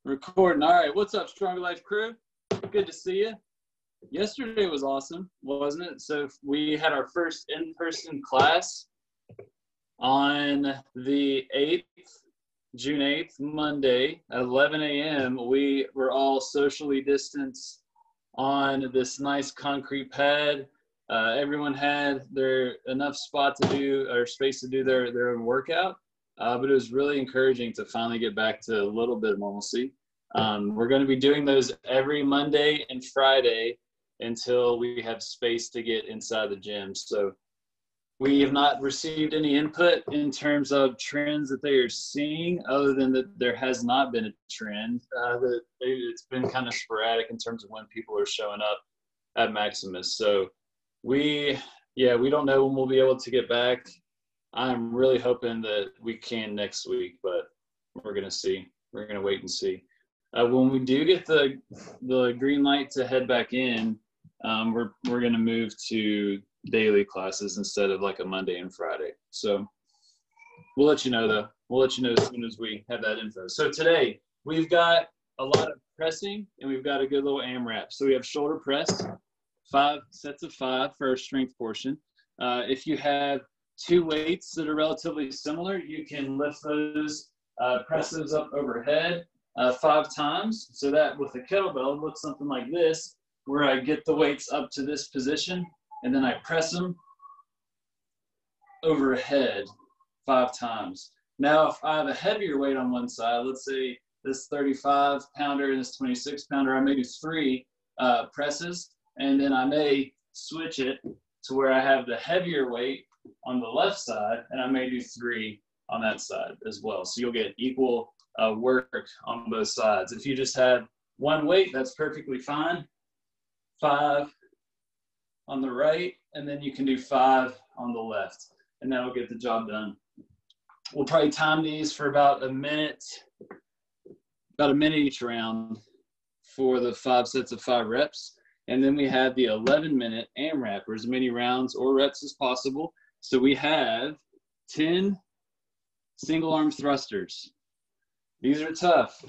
Recording. All right. What's up, Stronger Life crew? Good to see you. Yesterday was awesome, wasn't it? So we had our first in-person class on the 8th, June 8th, Monday at 11 a.m. We were all socially distanced on this nice concrete pad. Everyone had enough spot to do, or space to do their own workout. But it was really encouraging to finally get back to a little bit of normalcy. We're going to be doing those every Monday and Friday until we have space to get inside the gym. So we have not received any input in terms of trends that they are seeing, other than that there has not been a trend. It's been kind of sporadic in terms of when people are showing up at Maximus. So we don't know when we'll be able to get back. I'm really hoping that we can next week, but we're going to see. We're going to wait and see. When we do get the green light to head back in, we're going to move to daily classes instead of like a Monday and Friday. So we'll let you know, though. We'll let you know as soon as we have that info. So today we've got a lot of pressing and we've got a good little AMRAP. So we have shoulder press, 5 sets of 5 for our strength portion. If you have 2 weights that are relatively similar, you can lift those, press those up overhead 5 times. So that with a kettlebell, it looks something like this, where I get the weights up to this position and then I press them overhead 5 times. Now, if I have a heavier weight on one side, let's say this 35 pounder and this 26 pounder, I may do 3 presses, and then I may switch it to where I have the heavier weight on the left side, and I may do 3 on that side as well. So you'll get equal work on both sides. If you just have one weight, that's perfectly fine. 5 on the right, and then you can do 5 on the left, and that will get the job done. We'll probably time these for about a minute each round for the 5 sets of 5 reps. And then we have the 11-minute AMRAP, or as many rounds or reps as possible. So we have 10 single arm thrusters. These are tough.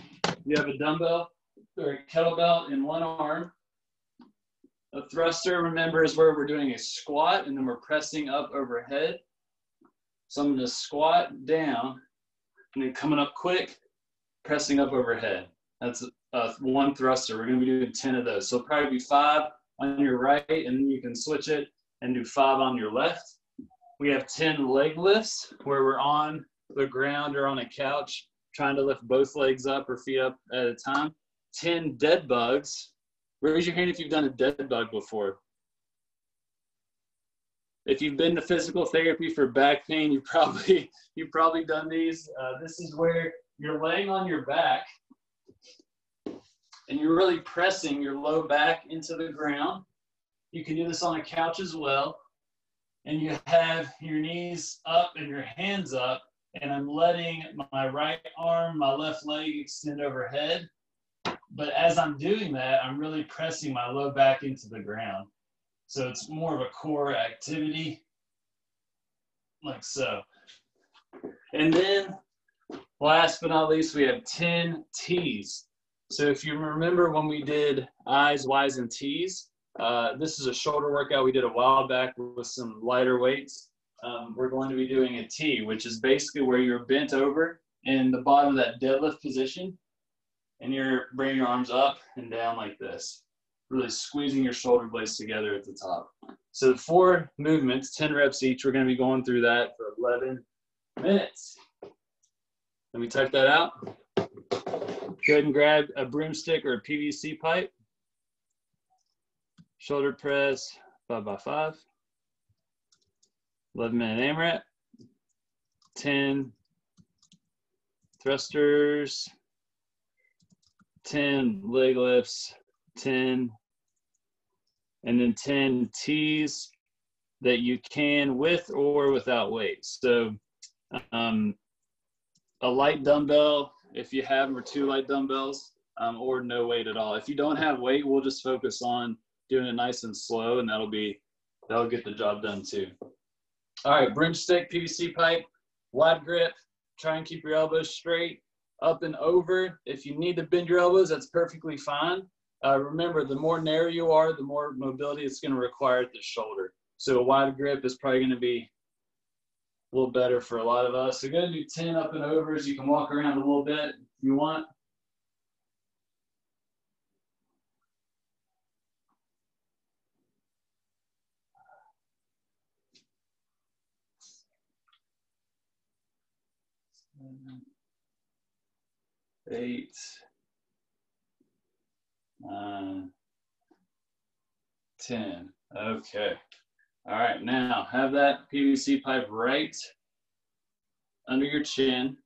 You have a dumbbell or a kettlebell in one arm. A thruster, remember, is where we're doing a squat and then we're pressing up overhead. So I'm going to squat down and then coming up quick, pressing up overhead. That's one thruster. We're going to be doing 10 of those. So it'll probably be 5 on your right, and then you can switch it and do 5 on your left. We have 10 leg lifts where we're on the ground or on a couch trying to lift both legs up or feet up at a time. 10 dead bugs. Raise your hand if you've done a dead bug before. If you've been to physical therapy for back pain, you've probably done these. This is where you're laying on your back and you're really pressing your low back into the ground. You can do this on a couch as well. And you have your knees up and your hands up, and I'm letting my right arm, my left leg extend overhead. But as I'm doing that, I'm really pressing my low back into the ground. So it's more of a core activity, like so. And then last but not least, we have 10 T's. So if you remember when we did I's, Y's, and T's, this is a shoulder workout we did a while back with some lighter weights. We're going to be doing a T, which is basically where you're bent over in the bottom of that deadlift position, and you're bringing your arms up and down like this, really squeezing your shoulder blades together at the top. So 4 movements, 10 reps each. We're going to be going through that for 11 minutes. Let me type that out. Go ahead and grab a broomstick or a PVC pipe. Shoulder press, 5x5. 11-minute AMRAP. 10 thrusters. 10 leg lifts. 10. And then 10 T's that you can with or without weights. So a light dumbbell, if you have them, or 2 light dumbbells, or no weight at all. If you don't have weight, we'll just focus on doing it nice and slow, and that'll get the job done too. All right, broomstick, PVC pipe, wide grip. Try and keep your elbows straight. up and over. If you need to bend your elbows, that's perfectly fine. Remember, the more narrow you are, the more mobility it's going to require at the shoulder. So a wide grip is probably going to be a little better for a lot of us. So go ahead and do 10 up and overs. You can walk around a little bit if you want. Eight, 9, 10. Okay. All right, now have that PVC pipe right under your chin.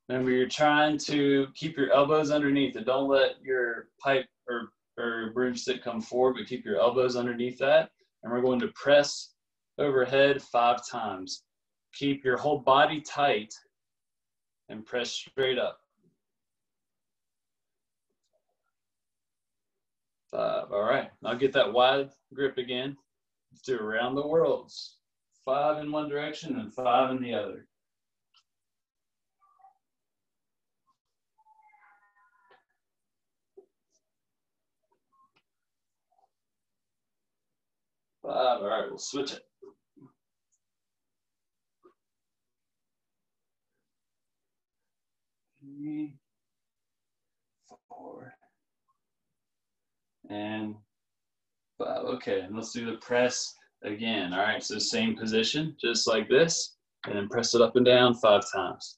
Remember, you're trying to keep your elbows underneath it. Don't let your pipe or broomstick come forward, but keep your elbows underneath that. And we're going to press overhead 5 times. Keep your whole body tight and press straight up. 5. All right, I'll get that wide grip again. Let's do around the worlds. 5 in one direction and 5 in the other. All right, we'll switch it. 3, 4, and 5. Okay, and let's do the press again. All right, so same position, just like this, and then press it up and down 5 times.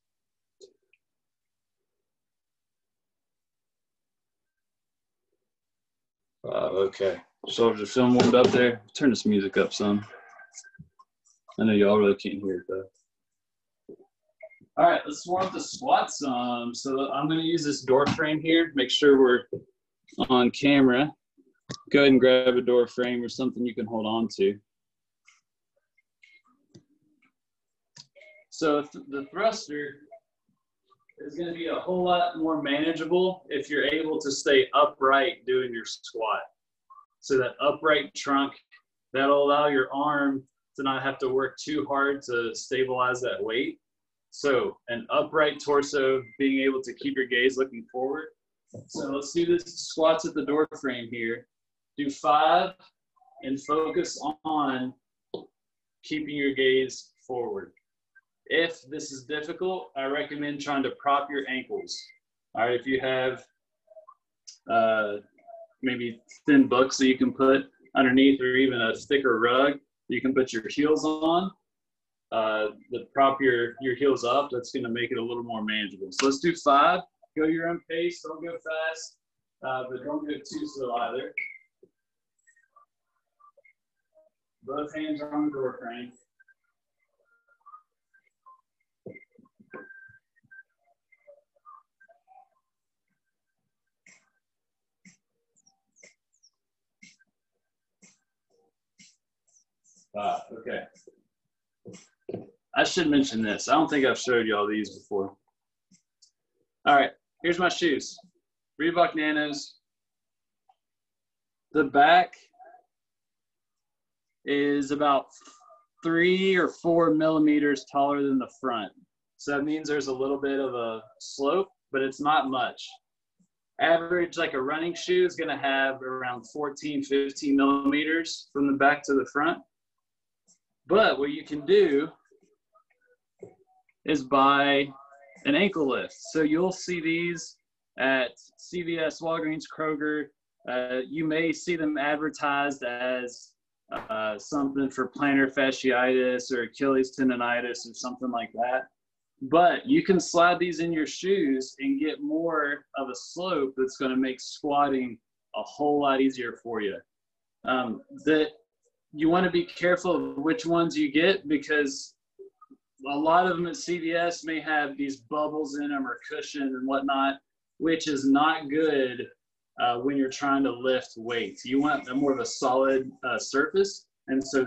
Okay, shoulders are feeling warmed up there. Turn this music up some. I know y'all really can't hear it though. All right, let's warm up the squats some. So I'm gonna use this door frame here. Make sure we're on camera. Go ahead and grab a door frame or something you can hold on to. So the thruster is going to be a whole lot more manageable if you're able to stay upright doing your squat. So that upright trunk, that'll allow your arm to not have to work too hard to stabilize that weight. So an upright torso, being able to keep your gaze looking forward. So let's do this squats at the door frame here. Do 5 and focus on keeping your gaze forward. If this is difficult, I recommend trying to prop your ankles. All right, if you have maybe thin books that you can put underneath, or even a thicker rug you can put your heels on, prop your heels up. That's going to make it a little more manageable. So let's do 5. Go your own pace. Don't go fast, but don't go too slow either. Both hands are on the door frame. Okay. I should mention this. I don't think I've showed y'all these before. All right, here's my shoes. Reebok Nanos. The back is about 3 or 4 millimeters taller than the front. So that means there's a little bit of a slope, but it's not much. Average, like a running shoe, is gonna have around 14, 15 millimeters from the back to the front. But what you can do is buy an ankle lift. So you'll see these at CVS, Walgreens, Kroger. You may see them advertised as something for plantar fasciitis or Achilles tendonitis or something like that. But you can slide these in your shoes and get more of a slope that's going to make squatting a whole lot easier for you. You want to be careful of which ones you get, because a lot of them at CVS may have these bubbles in them or cushion and whatnot, which is not good when you're trying to lift weights. You want more of a solid surface. And so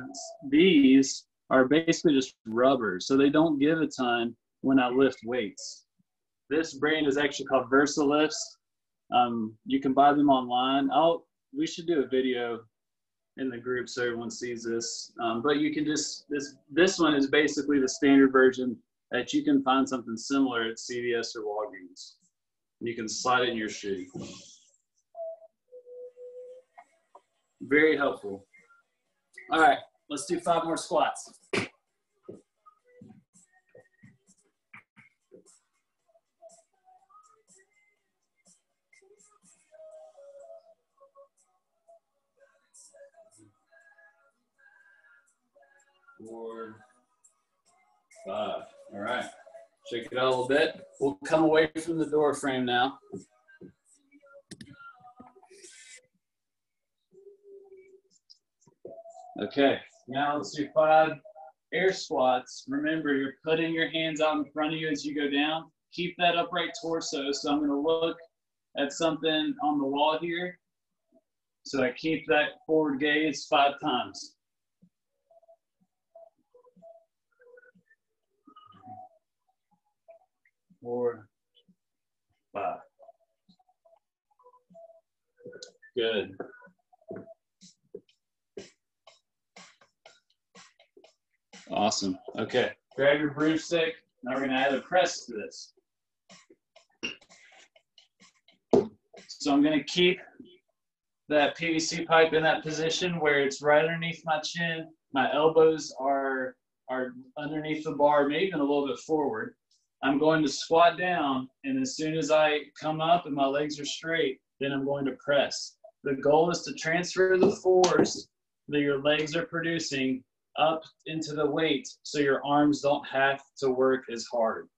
these are basically just rubber, so they don't give a ton when I lift weights. This brand is actually called VersaLifts. You can buy them online. We should do a video in the group so everyone sees this. But you can just, this one is basically the standard version that you can find something similar at CVS or Walgreens. You can slide it in your shoe. Very helpful. All right, let's do 5 more squats. Four, 5. All right. Shake it out a little bit. We'll come away from the door frame now. Okay, now let's do 5 air squats. Remember, you're putting your hands out in front of you as you go down. Keep that upright torso. So I'm going to look at something on the wall here. So I keep that forward gaze 5 times. Four, 5. Good. Awesome. Okay. Grab your broomstick. Now we're going to add a press to this. So I'm going to keep that PVC pipe in that position where it's right underneath my chin. My elbows are underneath the bar, maybe even a little bit forward. I'm going to squat down, and as soon as I come up and my legs are straight, then I'm going to press. The goal is to transfer the force that your legs are producing up into the weight so your arms don't have to work as hard.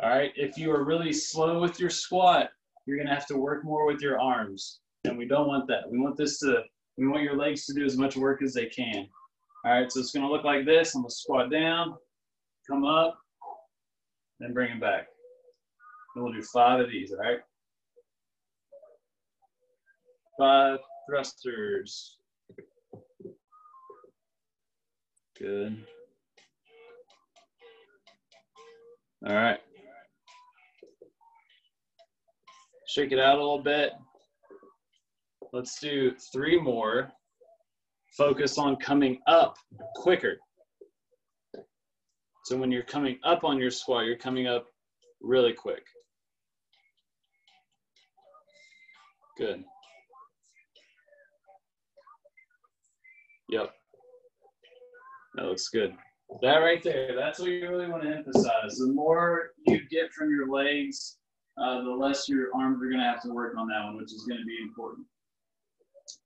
All right, if you are really slow with your squat, you're going to have to work more with your arms, and we don't want that. We want your legs to do as much work as they can. All right, so it's going to look like this. I'm going to squat down, come up, then bring it back. And we'll do 5 of these, all right? 5 thrusters. Good. All right. Shake it out a little bit. Let's do 3 more. Focus on coming up quicker. So when you're coming up on your squat, you're coming up really quick. Good. Yep. That looks good. That right there, that's what you really want to emphasize. The more you get from your legs, the less your arms are going to have to work on that one, which is going to be important.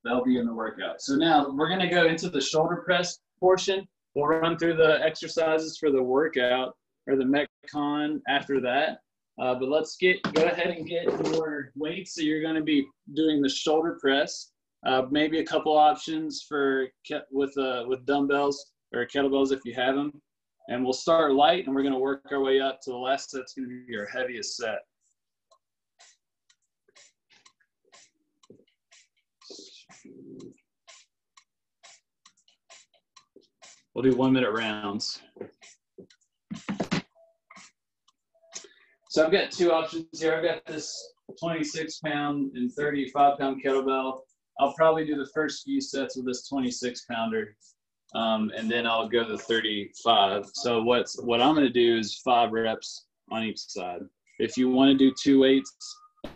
That'll be in the workout. So now we're going to go into the shoulder press portion. We'll run through the exercises for the workout or the Metcon after that. But let's go ahead and get your weights. So you're going to be doing the shoulder press. Maybe a couple options with dumbbells or kettlebells if you have them. And we'll start light, and we're going to work our way up to the last set's going to be our heaviest set. We'll do 1-minute rounds. So I've got 2 options here. I've got this 26-pound and 35-pound kettlebell. I'll probably do the first few sets with this 26-pounder, and then I'll go to 35. So what I'm going to do is 5 reps on each side. If you want to do 2 weights,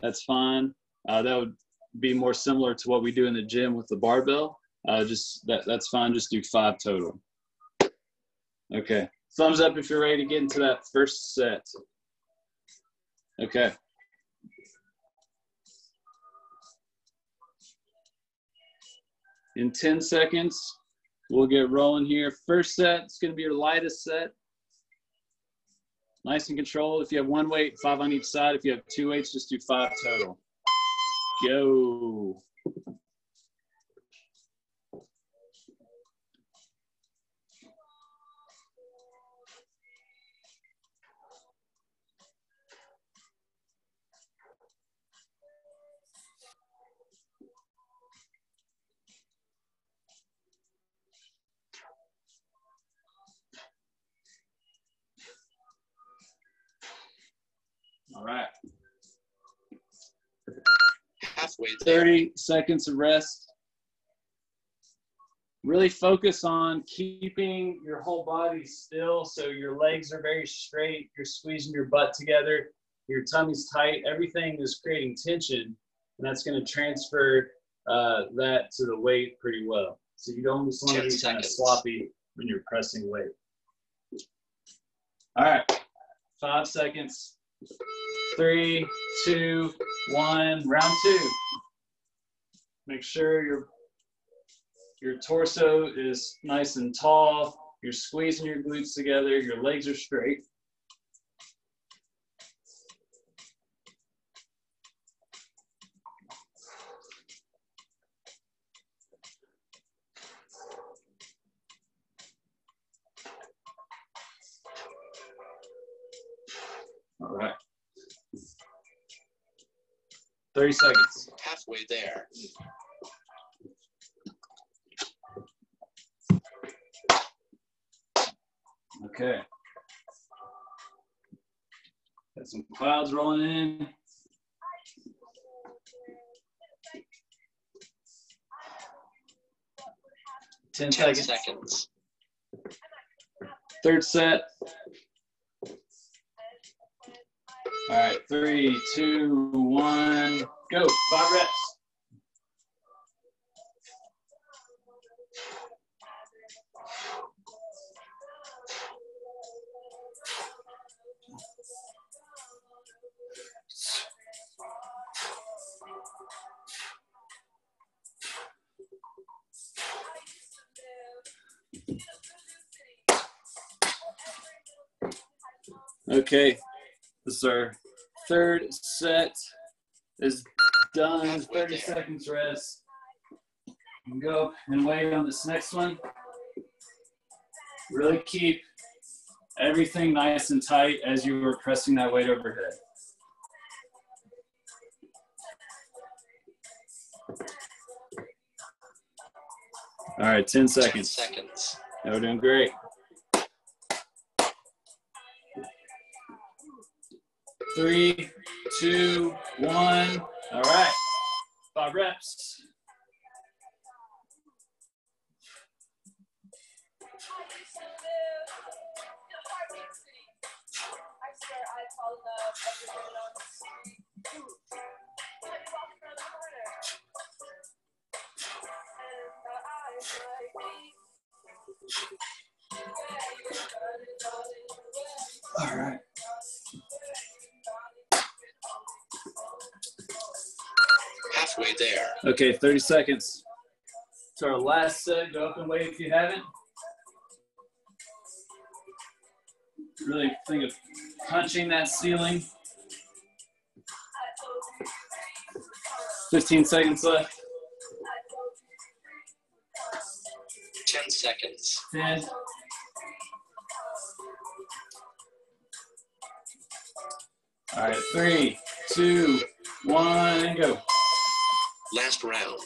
that's fine. That would be more similar to what we do in the gym with the barbell. That's fine. Just do 5 total. Okay. Thumbs up if you're ready to get into that first set. Okay. In 10 seconds, we'll get rolling here. First set, it's going to be your lightest set. Nice and controlled. If you have 1 weight, 5 on each side. If you have 2 weights, just do 5 total. Go. All right. Halfway there. 30 seconds of rest. Really focus on keeping your whole body still, so your legs are very straight, you're squeezing your butt together, your tummy's tight, everything is creating tension, and that's going to transfer that to the weight pretty well. So you don't just want to be kind of sloppy when you're pressing weight. All right, 5 seconds. 3, 2, 1, round 2. Make sure your torso is nice and tall. You're squeezing your glutes together. Your legs are straight. All right. 30 seconds. Halfway there. Okay. Got some clouds rolling in. Ten seconds. Third set. All right, 3, 2, 1, go. 5 reps. Okay, this is our third set is done. 30 seconds rest. And go and wait on this next one. Really keep everything nice and tight as you are pressing that weight overhead. All right, 10 seconds. 10 seconds. Now we're doing great. 3, 2, 1. All right, 5 reps. All right. Halfway there. Okay, 30 seconds. To our last set. Go up and wait if you haven't. Really think of punching that ceiling. 15 seconds left. 10 seconds. 10. All right, 3, 2, 1, and go. Last round.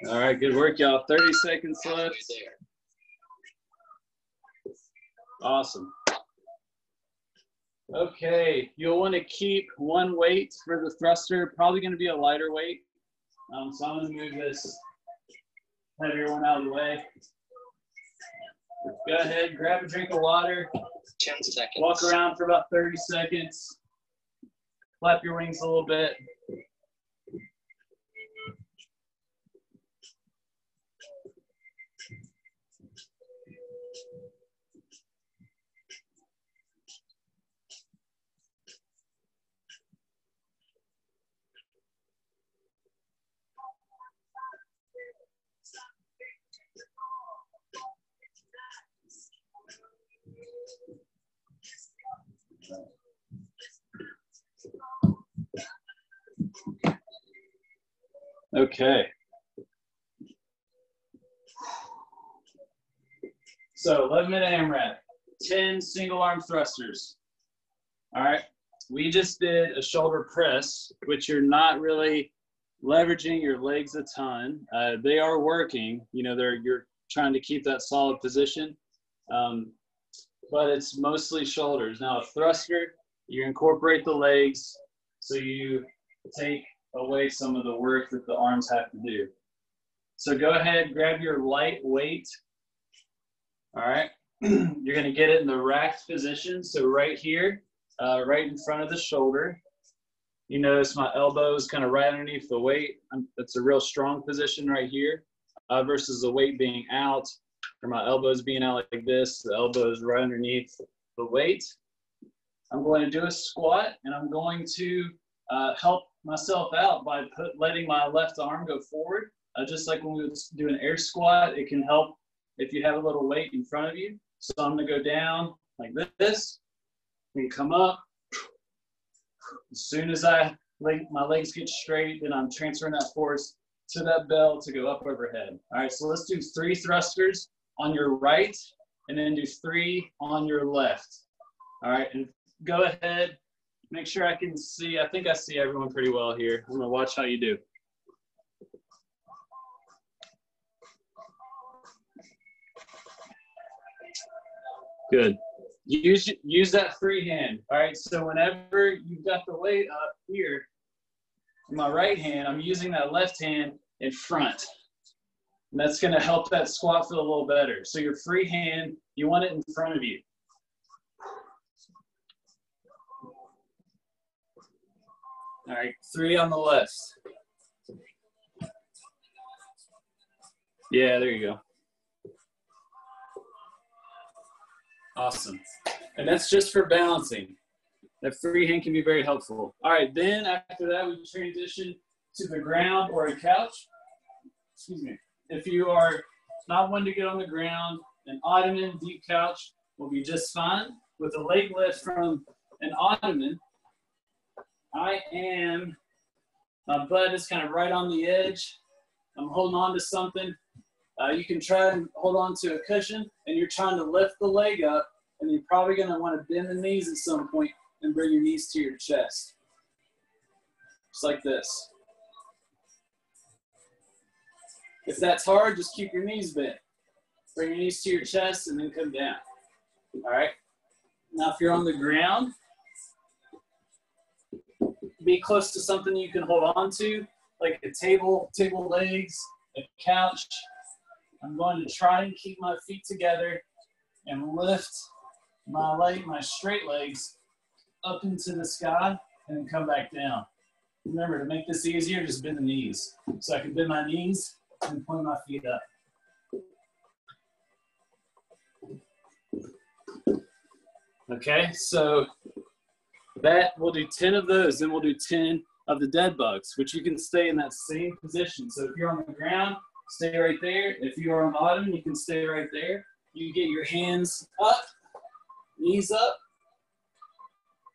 All right, good work, y'all. 30 seconds left. There. Awesome. Okay, you'll want to keep one weight for the thruster, probably going to be a lighter weight. So I'm going to move this heavier one out of the way. Go ahead, grab a drink of water. 10 seconds. Walk around for about 30 seconds. Flap your wings a little bit. Okay. So 11-minute AMRAP. 10 single arm thrusters. All right. We just did a shoulder press, which you're not really leveraging your legs a ton. They are working, you know, you're trying to keep that solid position, but it's mostly shoulders. Now a thruster, you incorporate the legs, so you take away some of the work that the arms have to do. So go ahead, grab your light weight. All right. You're going to get it in the racked position. So right here, right in front of the shoulder. You notice my elbow is kind of right underneath the weight. That's a real strong position right here, versus the weight being out, or my elbows being out like this. The elbow is right underneath the weight. I'm going to do a squat, and I'm going to help myself out by letting my left arm go forward. Just like when we do an air squat, it can help if you have a little weight in front of you. So I'm going to go down like this and come up. As soon as my legs get straight, then I'm transferring that force to that bell to go up overhead. All right, so let's do 3 thrusters on your right and then do 3 on your left. All right, and go ahead, make sure I can see. I think I see everyone pretty well here. I'm gonna watch how you do. Good. Use that free hand. All right, so whenever you've got the weight up here, in my right hand, I'm using that left hand in front. And that's going to help that squat feel a little better. So your free hand, you want it in front of you. All right, 3 on the left. Yeah, there you go. Awesome. And that's just for balancing. That free hand can be very helpful. All right, then after that, we transition to the ground or a couch. Excuse me. If you are not one to get on the ground, an ottoman, deep couch will be just fine. With a leg lift from an ottoman, my butt is kind of right on the edge. I'm holding on to something. You can try and hold on to a cushion, and you're trying to lift the leg up, and you're probably going to want to bend the knees at some point and bring your knees to your chest. Just like this. If that's hard, just keep your knees bent. Bring your knees to your chest and then come down. All right? Now, if you're on the ground, be close to something you can hold on to, like a table legs, a couch. I'm going to try and keep my feet together and lift my straight legs up into the sky and then come back down. Remember, to make this easier, just bend the knees. So I can bend my knees and point my feet up. Okay, so that we'll do 10 of those, then we'll do 10 of the dead bugs, which you can stay in that same position. So if you're on the ground, stay right there. If you are on ottoman, you can stay right there. You get your hands up, knees up,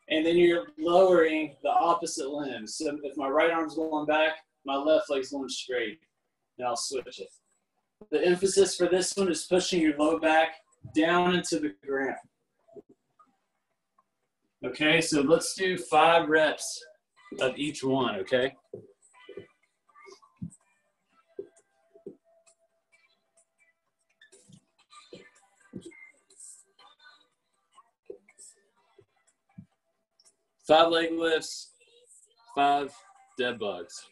and then you're lowering the opposite limb. So if my right arm's going back, my left leg's going straight. Now I'll switch it. The emphasis for this one is pushing your low back down into the ground. Okay, so let's do 5 reps of each one, okay? Five leg lifts, 5 dead bugs.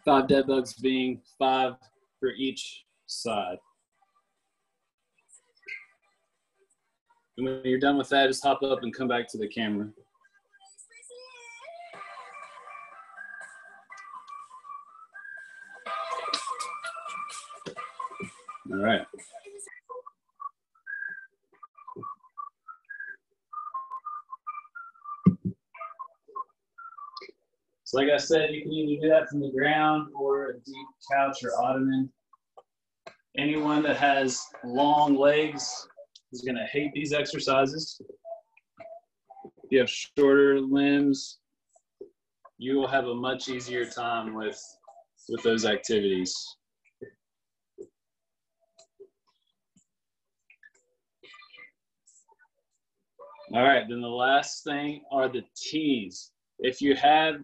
5 dead bugs being 5 for each side. And when you're done with that, just hop up and come back to the camera. All right. So like I said, you can either do that from the ground or a deep couch or ottoman. Anyone that has long legs is going to hate these exercises. If you have shorter limbs, you will have a much easier time with those activities. All right, then the last thing are the T's. If you have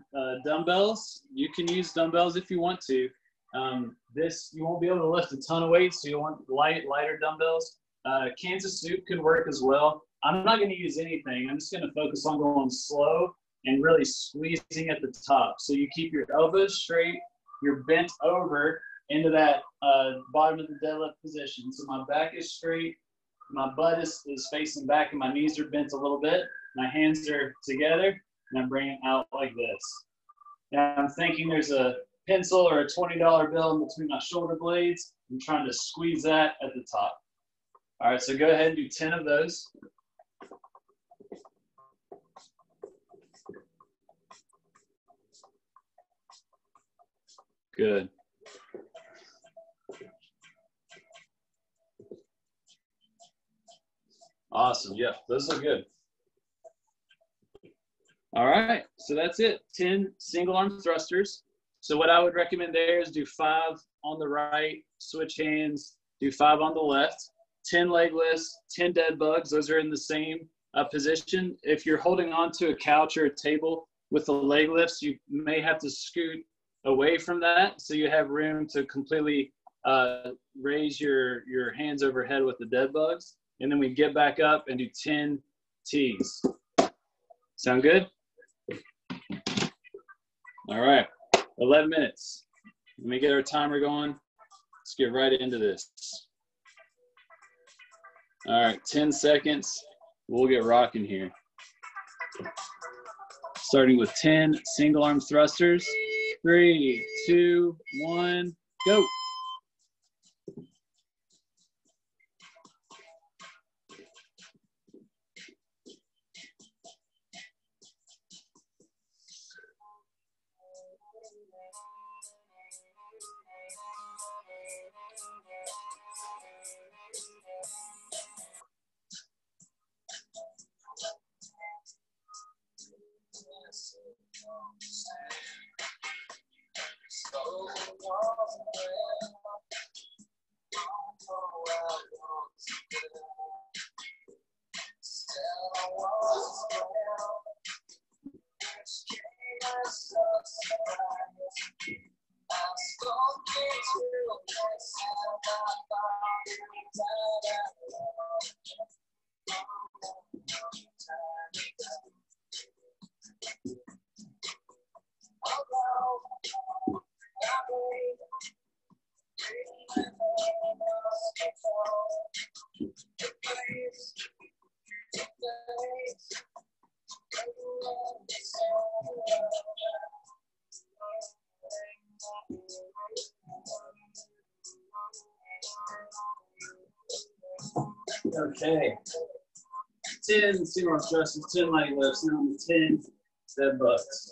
dumbbells, you can use dumbbells if you want to. You won't be able to lift a ton of weight, so you want lighter dumbbells. Kansas soup can work as well. I'm not going to use anything. I'm just going to focus on going slow and really squeezing at the top. So you keep your elbows straight, you're bent over into that bottom of the deadlift position. So my back is straight, my butt is facing back, and my knees are bent a little bit. My hands are together, and I'm bringing it out like this. Now I'm thinking there's a pencil or a $20 bill in between my shoulder blades. I'm trying to squeeze that at the top. All right, so go ahead and do 10 of those. Good. Awesome. Yeah, those look good. All right, so that's it. 10 single arm thrusters. So what I would recommend there is do 5 on the right, switch hands, do 5 on the left, 10 leg lifts, 10 dead bugs. Those are in the same position. If you're holding on to a couch or a table with the leg lifts, you may have to scoot away from that so you have room to completely raise your hands overhead with the dead bugs. And then we get back up and do 10 T's. Sound good? All right, 11 minutes. Let me get our timer going. Let's get right into this. All right, 10 seconds. We'll get rocking here. Starting with 10 single arm thrusters. 3, 2, 1, go. Okay. 10 single arm thrusters, 10 leg lifts, now on the 10 dead bugs.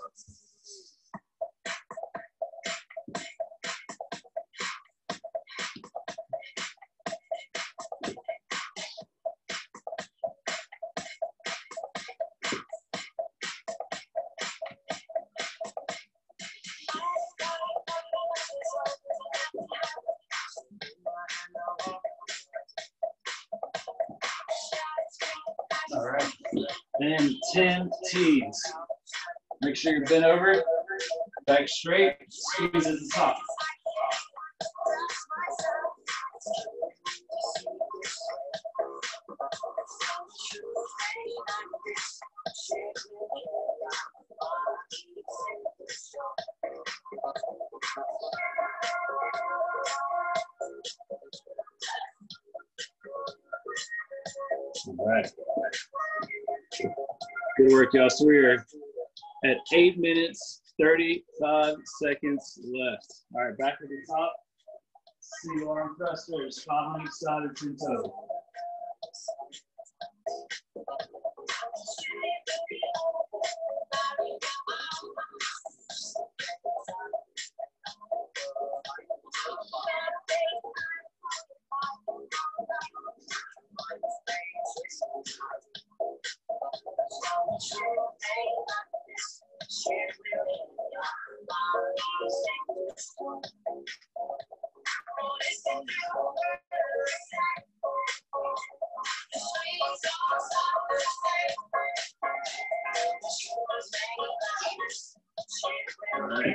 All right, then 10 T's. Make sure you're bent over, back straight, squeeze at the top. All right. Good work, y'all. So we are at 8 minutes, 35 seconds left. All right, back to the top. Single arm thrusters, 5 on each side of 10 total.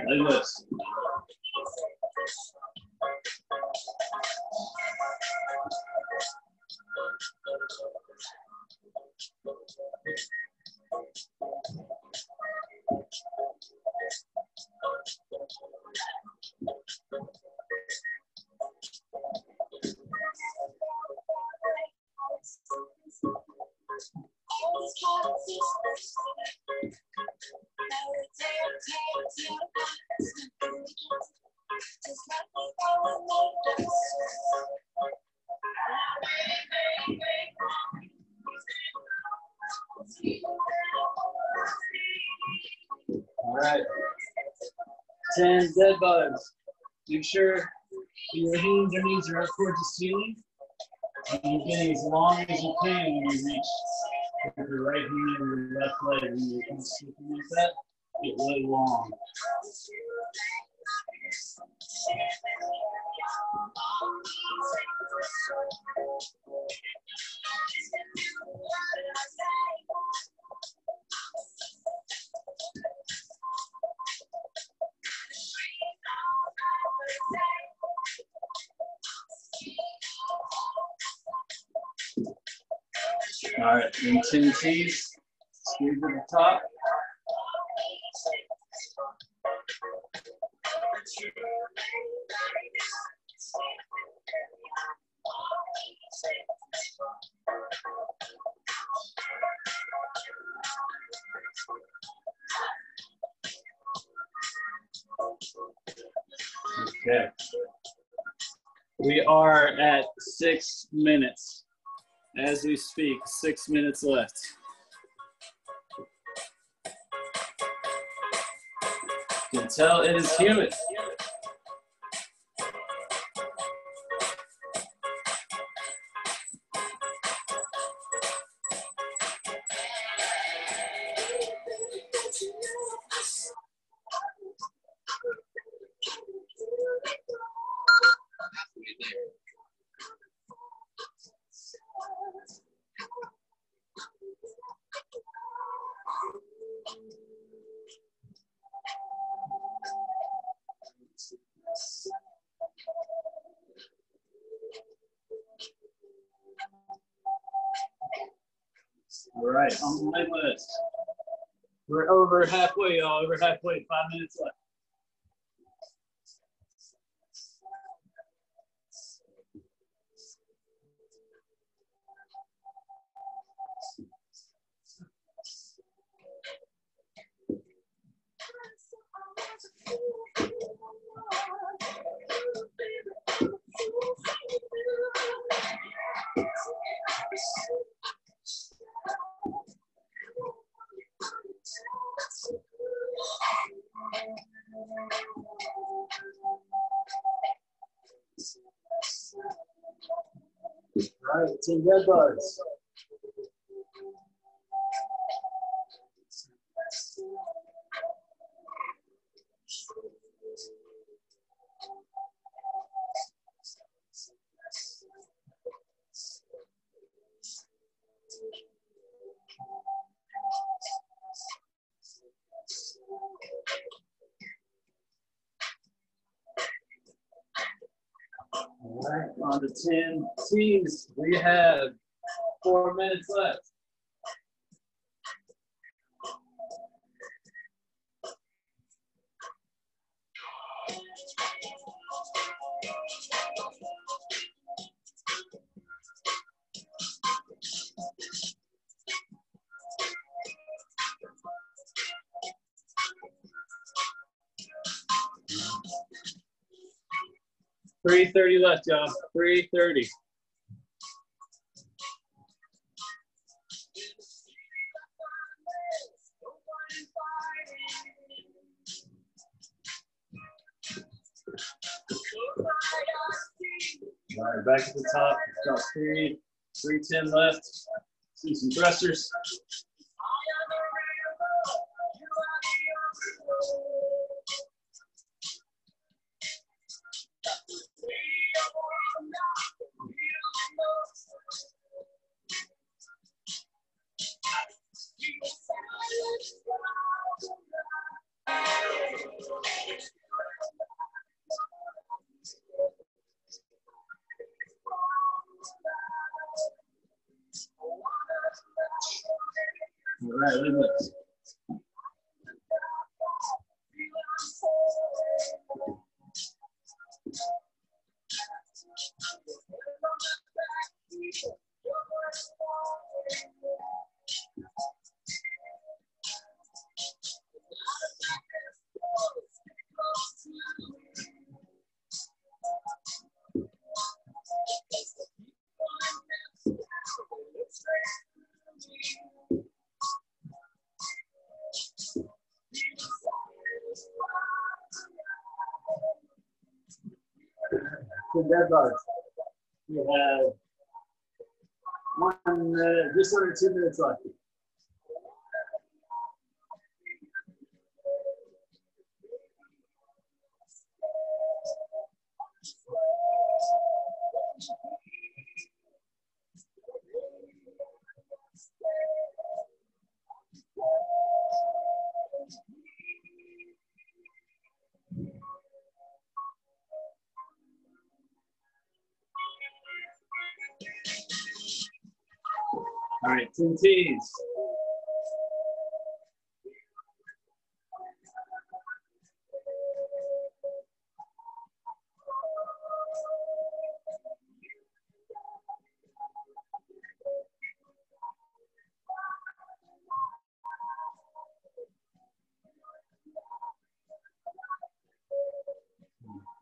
like this. All right, 10 dead bugs. Make sure your hands and knees are up towards the ceiling. And you're getting as long as you can when you reach with your right hand or your left leg. When you're kind of slipping like that, get really long. All right, then 10 T's, squeeze at the top. Okay. We are at 6 minutes. As we speak, 6 minutes left. You can tell it is humid. All right, on my list. We're over halfway, y'all. Over halfway, 5 minutes left. All right, 10 dead bugs. All right, on to 10 T's. We have 4 minutes left. $3:30 left, y'all. $3:30. All right, back at the top. Got 3:10 left. See some thrusters. All right, look at this. The Deadbugs. We have 1 minute, just under 2 minutes left. All right, 10 T's.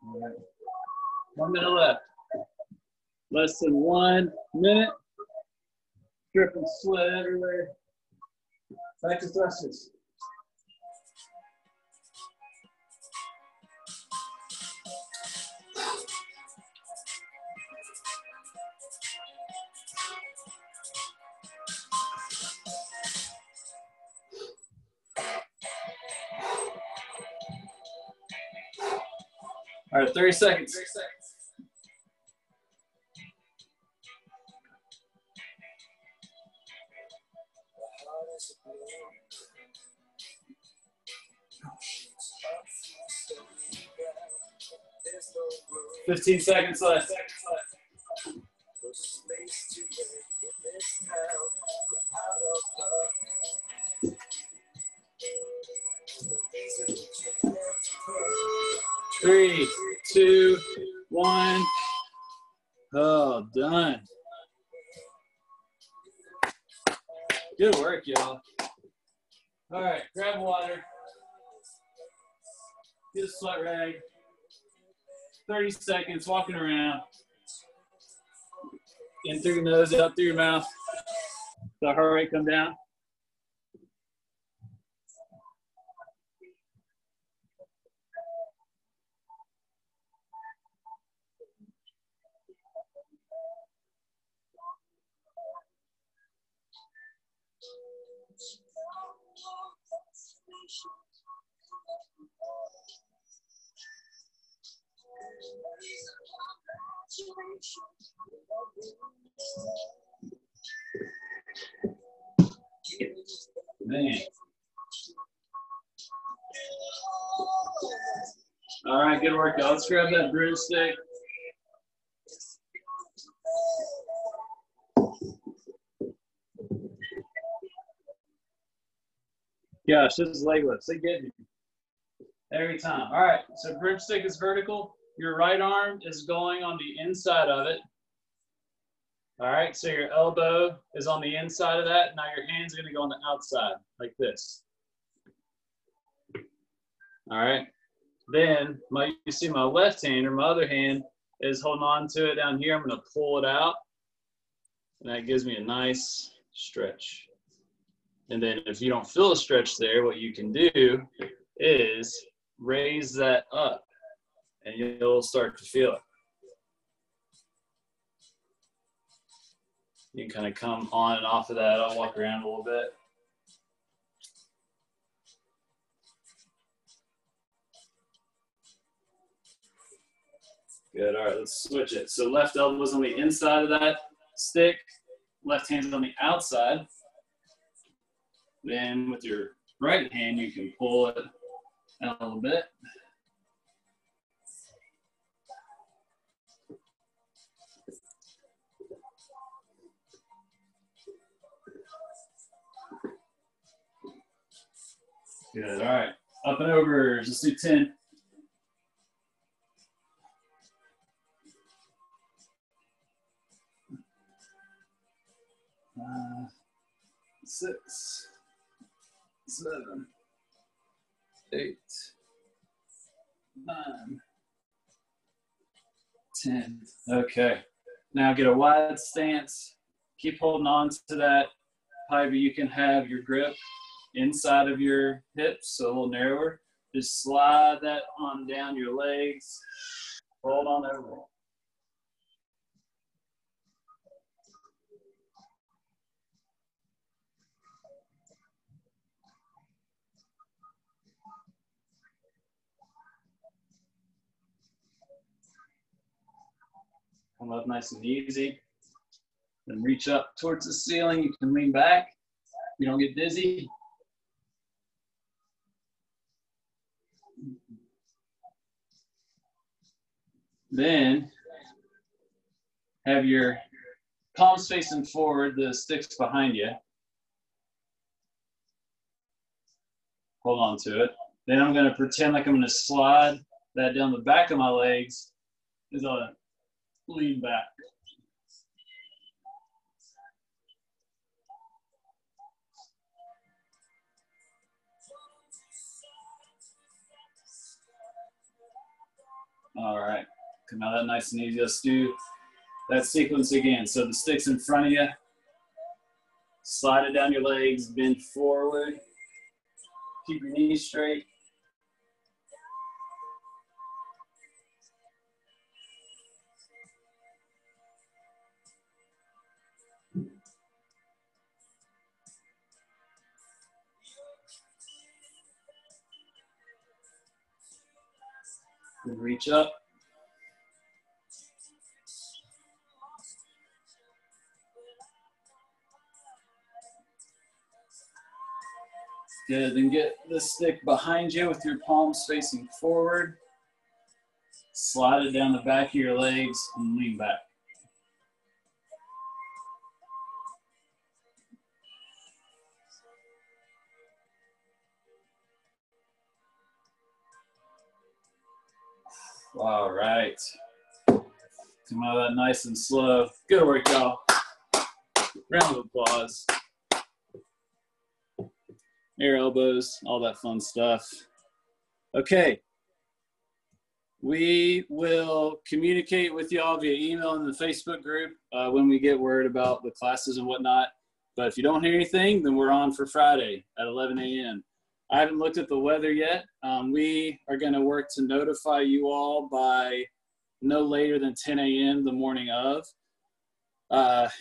All right. 1 minute left. Less than 1 minute. Drip and sweat everywhere. Back to thrusters. All right, 30 seconds. 15 seconds left. Three, two, one. Oh, done. Good work, y'all. All right, grab water. Get a sweat rag. 30 seconds walking around. In through your nose, out through your mouth. The heart rate come down. Man. All right, good work, y'all. Let's grab that broomstick. Gosh, this is leg lifts. They get me every time. All right, so broomstick is vertical. Your right arm is going on the inside of it. All right, so your elbow is on the inside of that. Now your hand's going to go on the outside, like this. All right, then you see my left hand or my other hand is holding on to it down here. I'm going to pull it out, and that gives me a nice stretch. And then if you don't feel a stretch there, what you can do is raise that up, and you'll start to feel it. You can kind of come on and off of that. I'll walk around a little bit. Good, all right, let's switch it. So left elbow's on the inside of that stick, left hand's on the outside. Then with your right hand, you can pull it out a little bit. Good. All right. Up and over. Let's do 10. 6, 7, 8, 9, 10. Okay. Now get a wide stance. Keep holding on to that. However, you can have your grip inside of your hips, so a little narrower. Just slide that on down your legs. Hold on over. Come up nice and easy. Then reach up towards the ceiling. You can lean back. You don't get dizzy. Then have your palms facing forward, the sticks behind you. Hold on to it. Then I'm going to pretend like I'm going to slide that down the back of my legs as I lean back. All right, come out that nice and easy. Let's do that sequence again. So the stick's in front of you. Slide it down your legs, bend forward. Keep your knees straight. And reach up. Good, then get the stick behind you with your palms facing forward. Slide it down the back of your legs and lean back. All right. Come out of that nice and slow. Good work, y'all. Round of applause. Air elbows, all that fun stuff. Okay. We will communicate with y'all via email in the Facebook group when we get word about the classes and whatnot. But if you don't hear anything, then we're on for Friday at 11 a.m. I haven't looked at the weather yet. We are going to work to notify you all by no later than 10 a.m. the morning of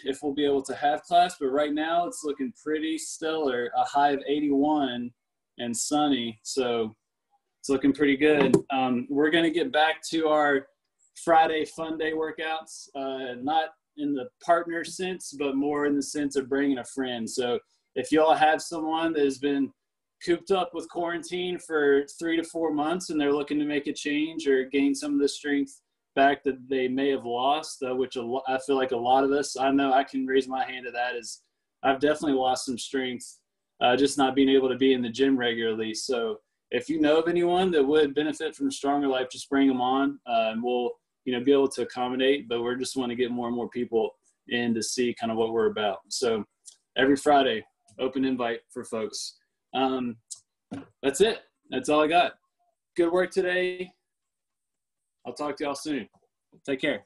if we'll be able to have class. But right now it's looking pretty stellar, a high of 81 and sunny. So it's looking pretty good. We're going to get back to our Friday fun day workouts, not in the partner sense, but more in the sense of bringing a friend. So if y'all have someone that has been cooped up with quarantine for 3 to 4 months and they're looking to make a change or gain some of the strength back that they may have lost, which I feel like a lot of us, I know I can raise my hand to that, is I've definitely lost some strength, just not being able to be in the gym regularly. So if you know of anyone that would benefit from Stronger Life, just bring them on, and we'll be able to accommodate. But we're just want to get more and more people in to see kind of what we're about. So every Friday, open invite for folks. That's it. That's all I got. Good work today. I'll talk to y'all soon. Take care.